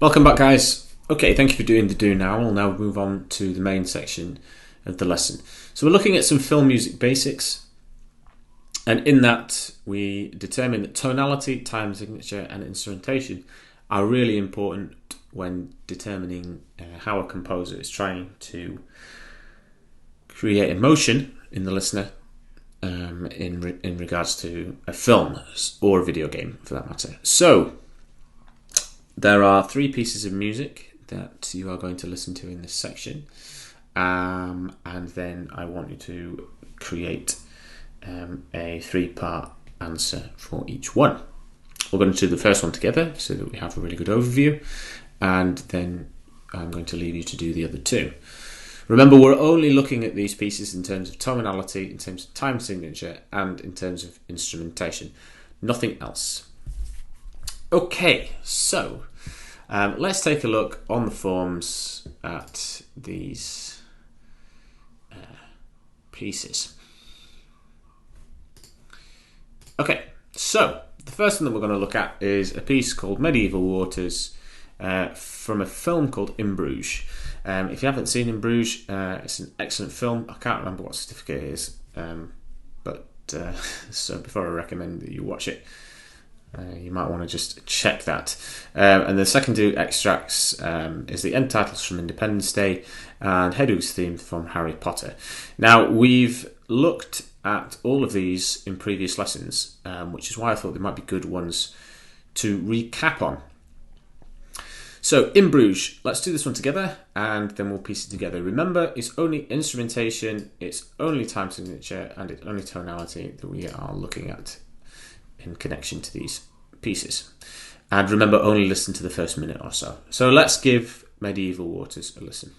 Welcome back, guys. Okay, thank you for doing the do now. We'll now move on to the main section of the lesson. So we're looking at some film music basics, and in that we determine that tonality, time signature and instrumentation are really important when determining how a composer is trying to create emotion in the listener in regards to a film or a video game for that matter. So there are three pieces of music that you are going to listen to in this section, and then I want you to create a three-part answer for each one. We're going to do the first one together so that we have a really good overview, and then I'm going to leave you to do the other two. Remember, we're only looking at these pieces in terms of tonality, in terms of time signature, and in terms of instrumentation. Nothing else. Okay, so let's take a look on the forms at these pieces. Okay, so the first one that we're going to look at is a piece called Medieval Waters from a film called In Bruges. If you haven't seen In Bruges, it's an excellent film. I can't remember what certificate it is, so before I recommend that you watch it, you might want to just check that. And the second two extracts is the end titles from Independence Day and Hedwig's theme from Harry Potter. Now, we've looked at all of these in previous lessons, which is why I thought they might be good ones to recap on. So, In Bruges, let's do this one together and then we'll piece it together. Remember, it's only instrumentation, it's only time signature, and it's only tonality that we are looking at in connection to these pieces. And remember, only listen to the first minute or so. So let's give Medieval Waters a listen.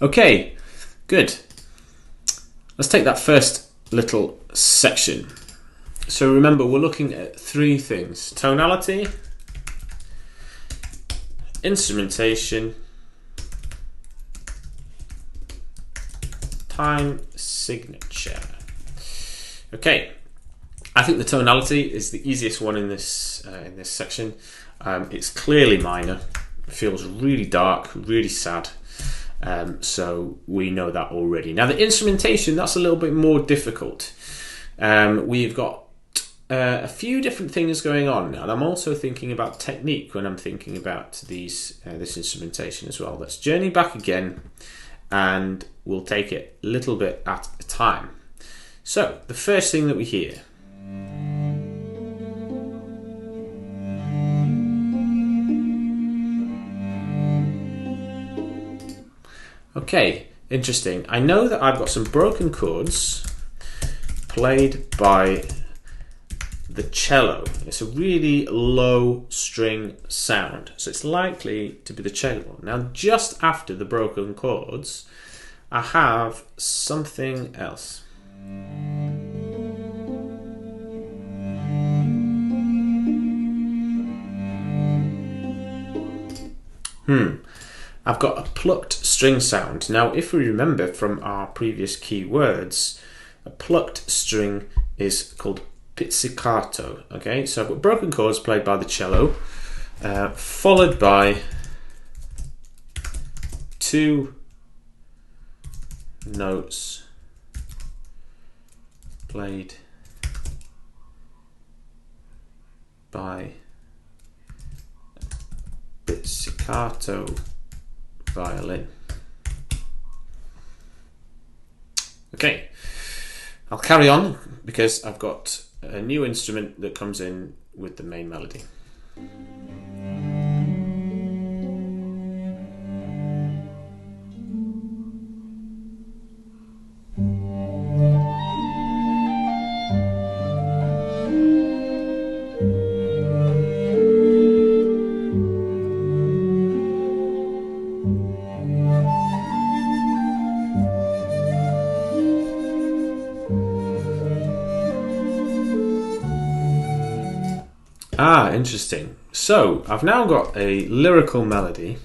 Okay, good. Let's take that first little section. So remember, we're looking at three things: tonality, instrumentation, time signature. Okay, I think the tonality is the easiest one in this section. It's clearly minor. It feels really dark, really sad. So we know that already. Now the instrumentation, that's a little bit more difficult. We've got a few different things going on, and I'm also thinking about technique when I'm thinking about this instrumentation as well. Let's journey back again, and we'll take it a little bit at a time. So the first thing that we hear. Okay, interesting. I know that I've got some broken chords played by the cello. It's a really low string sound, so it's likely to be the cello. Now, just after the broken chords, I have something else. I've got a plucked string sound. Now, if we remember from our previous key words, a plucked string is called pizzicato. Okay, so I've got broken chords played by the cello, followed by two notes played by pizzicato violin. Okay, I'll carry on because I've got a new instrument that comes in with the main melody. Ah, interesting. So I've now got a lyrical melody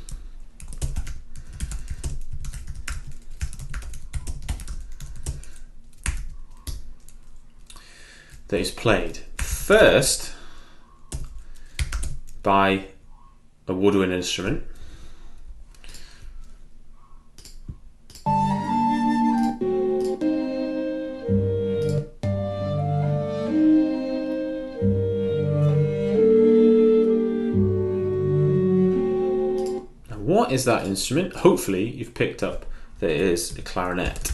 that is played first by a woodwind instrument, now what is that instrument? Hopefully you've picked up that it is a clarinet,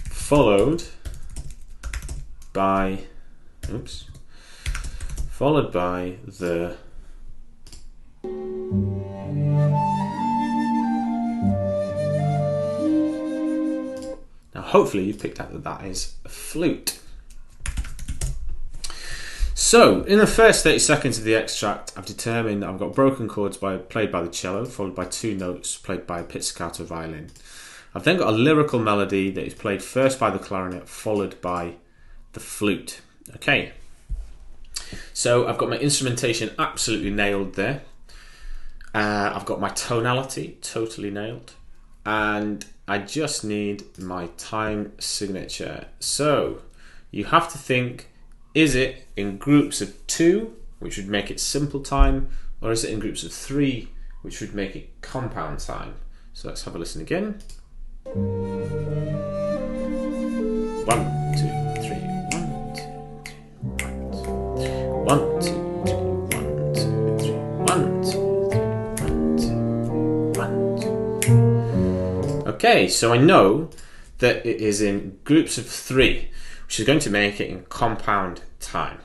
followed by the now hopefully you've picked out that that is a flute. So in the first 30 seconds of the extract, I've determined that I've got broken chords played by the cello, followed by 2 notes played by a pizzicato violin. I've then got a lyrical melody that is played first by the clarinet, followed by the flute. Okay, so I've got my instrumentation absolutely nailed there. I've got my tonality totally nailed, and I just need my time signature. So you have to think, is it in groups of 2, which would make it simple time, or is it in groups of 3, which would make it compound time? So let's have a listen again. 1, 2, 3, 1, 2, 3, 1, 2, 1, 2, 3, 1, 2, 1, 2. Okay, so I know that it is in groups of 3, which is going to make it in compound time.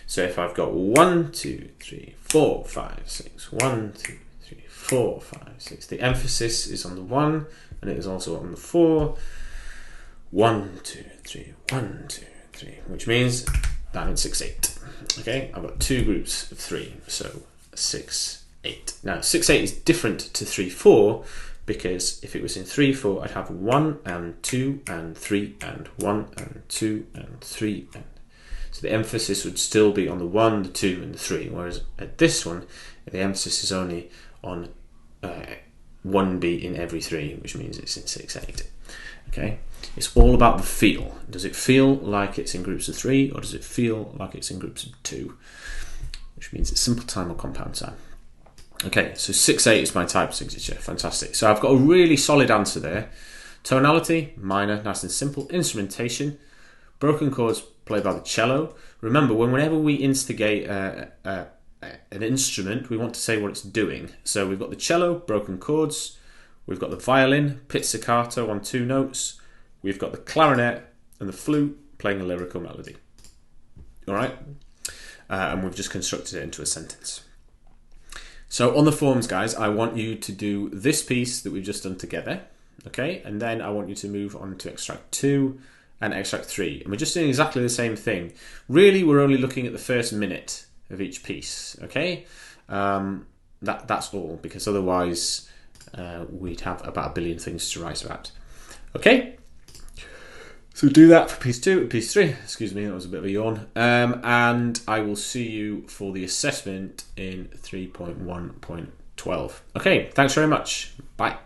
So if I've got 1, 2, 3, 4, 5, 6, 1, 2, 3, 4, 5, 6, the emphasis is on the 1, and it is also on the 4. 1, 2, 3, 1, 2, 3, which means that I'm in 6, 8. Okay, I've got 2 groups of 3, so 6, 8. Now 6, 8 is different to 3, 4, because if it was in 3, 4, I'd have 1 and 2 and 3 and 1 and 2 and 3 and so the emphasis would still be on the 1, the 2 and the 3, whereas at this one the emphasis is only on 1 beat in every 3, which means it's in 6, 8. Okay, it's all about the feel. Does it feel like it's in groups of 3, or does it feel like it's in groups of 2? Which means it's simple time or compound time. Okay, so 6, 8 is my type signature. Fantastic. So I've got a really solid answer there. Tonality, minor, nice and simple. Instrumentation, broken chords played by the cello. Remember, whenever we instigate an instrument, we want to say what it's doing. So we've got the cello, broken chords. We've got the violin, pizzicato on 2 notes. We've got the clarinet and the flute playing a lyrical melody. All right? And we've just constructed it into a sentence. So on the forms, guys, I want you to do this piece that we've just done together, okay? And then I want you to move on to extract 2 and extract 3. And we're just doing exactly the same thing. Really, we're only looking at the first minute of each piece, okay? That's all, because otherwise we'd have about a billion things to write about. Okay? So do that for piece 2 and piece 3. Excuse me, that was a bit of a yawn. And I will see you for the assessment in 3.1.12. Okay, thanks very much. Bye.